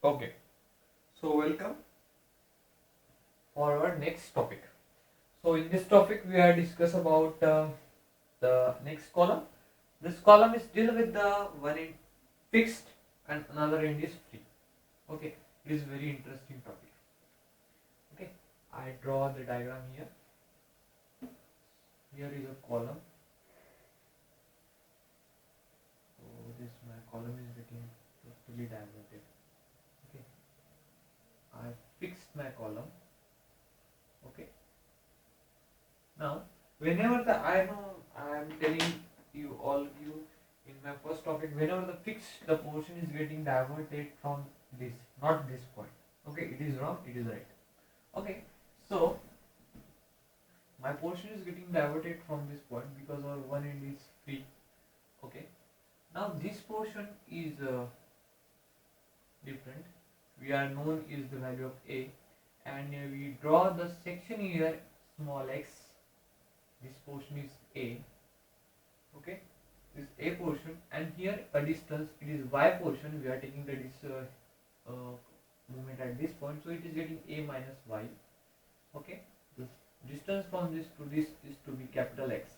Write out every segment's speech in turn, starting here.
Okay, so welcome for our next topic. So in this topic we are discuss about the next column. This column is deal with the one end fixed and another end is free. Okay, it is very interesting topic. Okay, I draw the diagram here. Here is a column. So this my column is getting totally diverted. Okay, I fixed my column. Okay, now whenever I am telling you all you in my first topic, whenever the portion is getting diverted from this, not this point. Okay, it is wrong, it is right. Okay, so my portion is getting diverted from this point because our one end is free. Okay, now this portion is different. We are known is the value of a, and we draw the section here small x. This portion is a. Okay, this a portion, and here a distance, it is y portion. We are taking the movement at this point, so it is getting a minus y. Okay, this distance from this to this is to be capital X.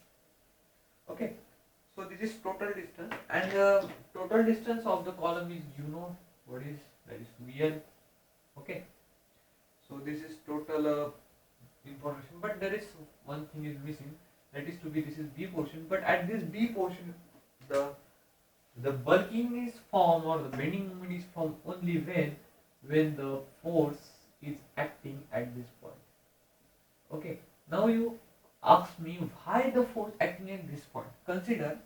Okay, so this is total distance, and total distance of the column is, you know what is, that is VL. Okay, so this is total information, but there is one thing is missing, that is to be, this is B portion, but at this B portion the bulking is formed, or the bending moment is formed only when the force is acting at this point. Okay, now you ask me why the force acting at this point. Consider,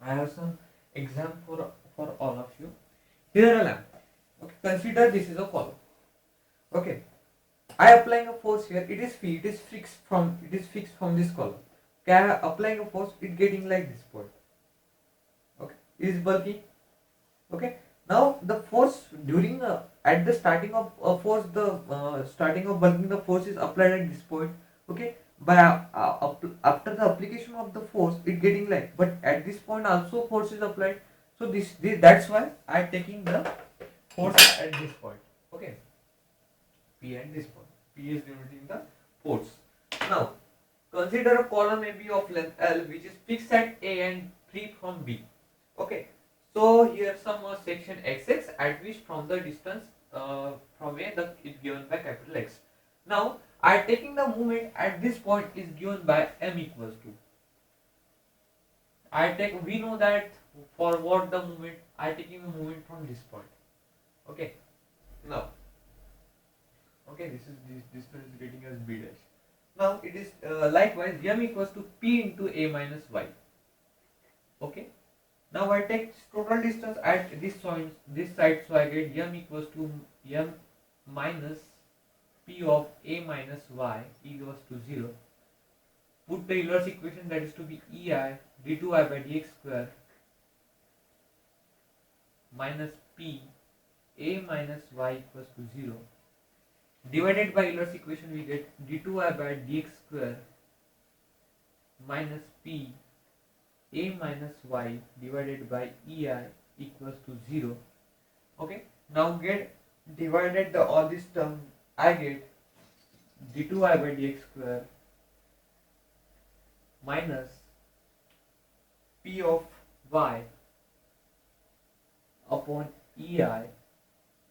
I have some example for all of you. Here a lamp. Okay, consider this is a column. Okay, I applying a force here. It is fixed from this column. Okay, I applying a force. It getting like this point. Okay, it is bulky. Okay, now the force during at the starting of force, the starting of bulking, the force is applied at this point. Okay, by after the application of the force, it getting like, but at this point also force is applied. So this that's why I taking the force at this point. Okay, P at this point. P is denoting the force. Now consider a column AB of length L which is fixed at A and free from B. Okay, so here some section XX at which from the distance from A the is given by capital X. Now I taking the moment at this point is given by M equals to. We know that for what the moment I taking the moment from this point. Okay, now okay, this distance is getting as B dash. Now it is likewise M equals to P into A minus Y. Okay, now I take total distance at this side, so I get M equals to M minus P of A minus Y equals to 0. Put the Euler's equation, that is to be EI d2i by dx square minus P A minus Y equals to 0. Divided by Euler's equation, we get d2i by dx square minus P A minus Y divided by EI equals to 0. Okay, now get divided the all this term, I get d2i by dx square minus P of Y upon EI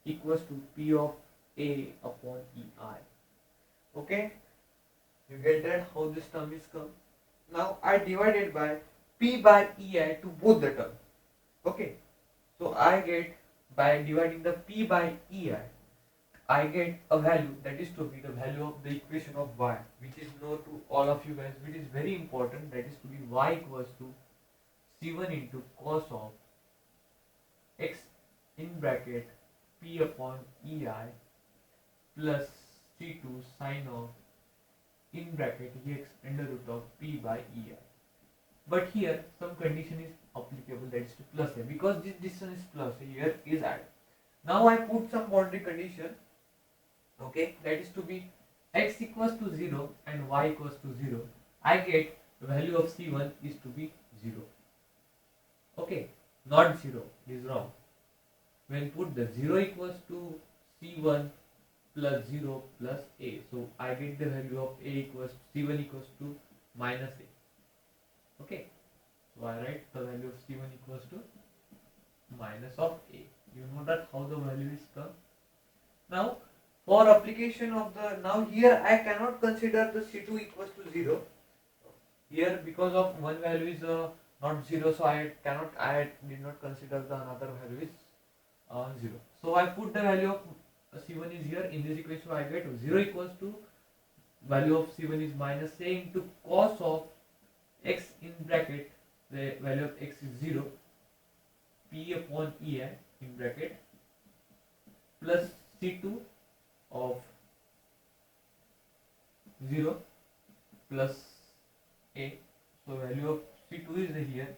equals to P of A upon EI. Okay, you get that how this term is come. Now I divided by P by EI to both the term. Okay, so I get, by dividing the P by EI, I get a value, that is to be the value of the equation of Y, which is known to all of you guys, which is very important, that is to be Y equals to C1 into cos of X in bracket P upon EI plus C2 sin of in bracket X under root of P by EI. But here some condition is applicable, that is to plus A, because this distance is plus A, here is add. Now I put some boundary condition. Okay, that is to be X equals to 0 and Y equals to 0. I get the value of C1 is to be 0. Okay, not 0, it is wrong. when put the 0 equals to C1 plus 0 plus A. So I get the value of A equals C1 equals to minus A. Okay. So I write the value of C1 equals to minus of A. You know that how the value is come. Now for application of the, now here I cannot consider the C2 equals to 0. Here because of one value is not 0, so I did not consider the another value is 0. So I put the value of C1 is here in this equation, so I get 0 equals to value of C1 is minus A into cos of x in bracket, the value of x is 0, P upon EI in bracket plus C2 of 0 plus A. So value of C2 is here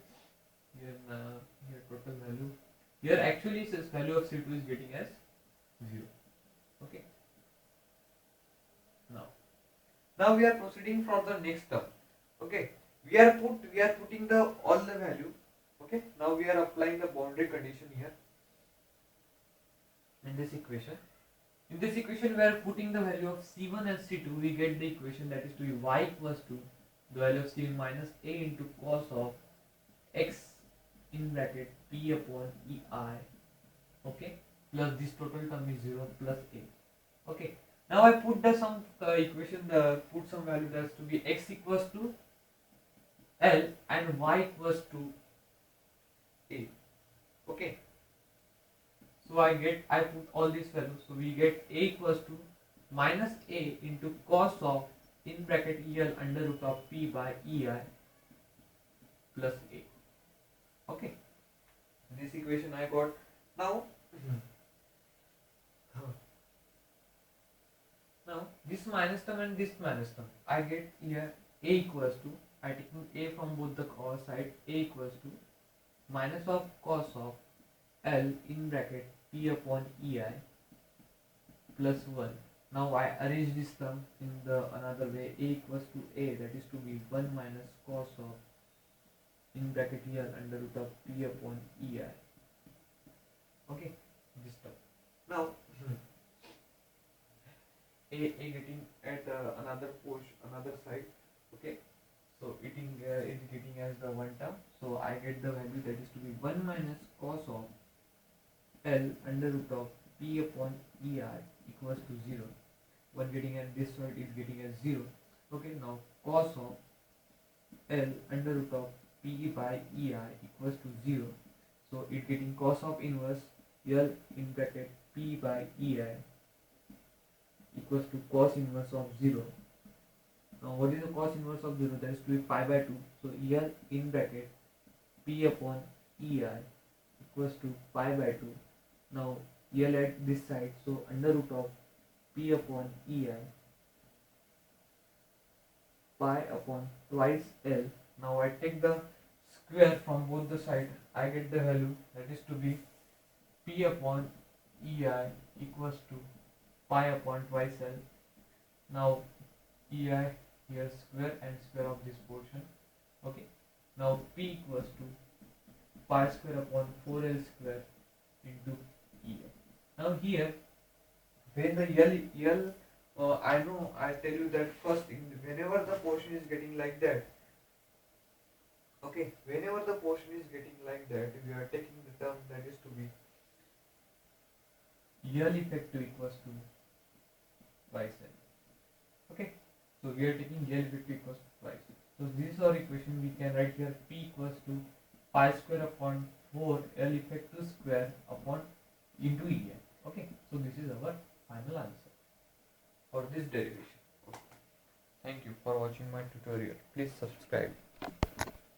total value. Here actually says value of C2 is getting as 0. Okay. Now we are proceeding from the next term. Okay. We are putting the all the value. Okay. Now we are applying the boundary condition here in this equation. In this equation we are putting the value of C1 and C2. We get the equation that is to be y equals to the value of C1 minus A into cos of x in bracket P upon EI. Okay. Plus this total term is 0 plus A. Okay. Now I put the some equation, put some value that is to be x equals to L and y equals to A. Okay. So I put all these values. So we get A equals to minus A into cos of in bracket EL under root of P by EI plus A. Okay. This equation I got. Now this minus term and this minus term, I get here A equals to, I taking A from both the side, A equals to minus of cos of L in bracket P upon EI plus 1. Now I arrange this term in the another way. A equals to A, that is to be 1 minus cos of in bracket here under root of P upon EI. Okay, this term. Now A getting at another side. Okay, so it is getting as the one term. So I get the value that is to be 1 minus cos of L under root of P upon EI equals to 0. One getting at this side is getting as 0. Okay, now cos of L under root of P by EI equals to 0. So it getting cos of inverse L in bracket P by EI equals to cos inverse of 0. Now what is the cos inverse of 0? That is to be pi by 2. So L in bracket P upon EI equals to pi by 2. Now L at this side, so under root of P upon EI pi upon twice L. Now I take the square from both the sides. I get the value that is to be P upon EI equals to pi upon twice L. Now EI here square and square of this portion. Okay. Now P equals to pi square upon 4L square into EI. Now here when the L I tell you that first whenever the portion is getting like that, okay, whenever the portion is getting like that, we are taking the term that is to be L effective equals to twice L. Okay, so we are taking L effective equals to twice. So this is our equation. We can write here P equals to pi square upon 4 L effective square upon into EI. Okay, so this is our final answer for this derivation. Okay. Thank you for watching my tutorial. Please subscribe.